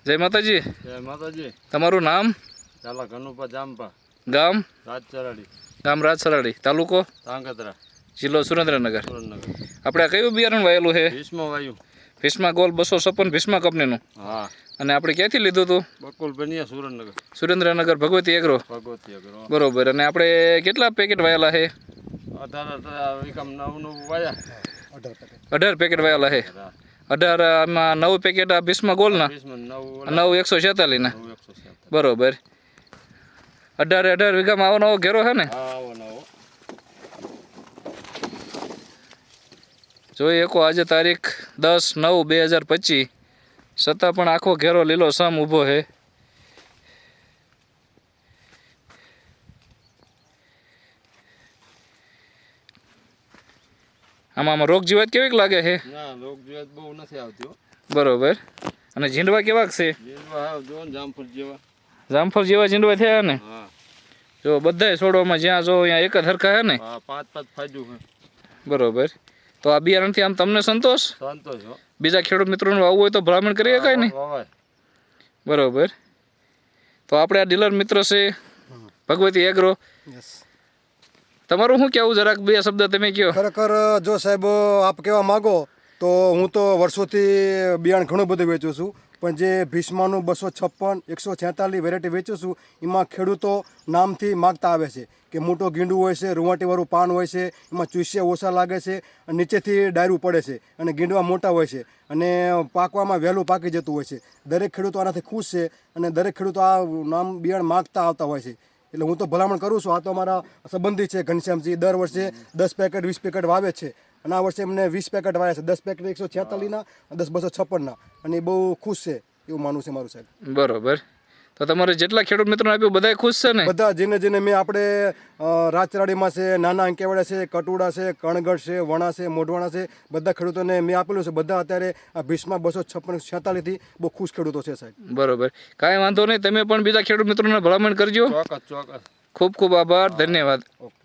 જય માતાજી. જય માતાજી. તમારું નામ? ચાલા ઘનુપા જામપા. ગામ? રાજચરાડી. ગામ રાજસરાડી. તાલુકો? તાંગધ્રા. જિલ્લો સુરેન્દ્રનગર. સુરેન્દ્રનગર. આપણે આ કયું બિયારણ વાયેલું છે? ભીષ્મ વાયુ. ભીષ્મા ગોલ 256 ભીષ્મા કંપનીનું. હા. અને આપણે ક્યાંથી લીધું હતું? બકુલ બનિયા સુરેન્દ્રનગર. સુરેન્દ્રનગર ભગવતી એગ્રો. ભગવતી એગ્રો. બરોબર. અને આપણે કેટલા પેકેટ વાયેલા છે? 18 વિકમ 9 વાયા. 18 પેકેટ વાયેલા છે. 18 આમાં 9 પેકેટ આ ભીષ્મા ગોલના. ભીષ્મ 9 146 ના. 146. બરોબર. 18 વીઘામાં આવો નવો ઘેરો છે ને? હા આવો નવો. જોઈ શકો આજે તારીખ 10/9/2025 છતાં પણ આખો ઘેરો લીલો સમ ઊભો છે. આમાં રોગ જીવાત કેવીક લાગે છે? ના રોગ જીવાત બહુ નથી આવતી હો. બરોબર. અને ઝીંડવા કેવાક છે? જીંડવા હા જો ને જામફળ જેવા. જામફળ જેવા ઝીંડવા થયા ને? હા. જો બધાય છોડવામાં જ્યાં જો અહીંયા એક જ હરખા છે ને? હા 5 ફાયદું છે. બરોબર. તો આ બિયારણથી આમ તમને સંતોષ? સંતોષ હો. બીજા ખેડૂત મિત્રોને વાવવું હોય તો ભલામણ કરી શકાય ને? વાવાય. બરોબર. તો આપણે આ ડીલર મિત્ર છે ભગવતી એગ્રો. તમારું શું કહેવું જરાક બે શબ્દ તમે કહો. ખરેખર જો સાહેબ આપ કહેવા માગો તો હું તો વર્ષોથી બિયારણ ઘણું બધું વેચું છું, પણ જે ભીષ્માનું 256 146 વેરાયટી વેચું છું એમાં ખેડૂતો નામથી માગતા આવે છે કે મોટો ગીંડું હોય છે, રૂંવાટીવાળું પાન હોય છે, એમાં ચૂસ્યા ઓછા લાગે છે અને નીચેથી ડાયરું પડે છે અને ગીંડવા મોટા હોય છે અને પાકવામાં વહેલું પાકી જતું હોય છે. દરેક ખેડૂતો આનાથી ખુશ છે અને દરેક ખેડૂતો આ નામ બિયારણ માગતા આવતા હોય છે. એટલે હું તો ભલામણ કરું છું. આ તો અમારા સંબંધી છે ઘનશ્યામજી, દર વર્ષે 10 પેકેટ 20 પેકેટ વાવે છે અને આ વર્ષે એમને 20 પેકેટ વાવ્યા છે. 10 પેકેટ 146ના, 10 256ના, અને એ બહુ ખુશ છે એવું માનવું છે મારું સાહેબ. બરોબર. તો તમારે જેટલા ખેડૂત મિત્રોને આપ્યું બધા ખુશ છે ને? બધા જેને મેં આપણે રાજચરાડીમાં છે, નાના અંકેવાડા છે, કટુડા છે, કણગઢ છે, વણા છે, મોઢવાણા છે, બધા ખેડૂતોને મેં આપેલું છે. બધા અત્યારે આ ભીષ્મા 256 થી બહુ ખુશ ખેડૂતો છે સાહેબ. બરોબર. કાંઈ વાંધો નહીં. તમે પણ બીજા ખેડૂત મિત્રોને ભલામણ કરજો. ચોક્કસ. ખૂબ ખૂબ આભાર. ધન્યવાદ. ઓકે.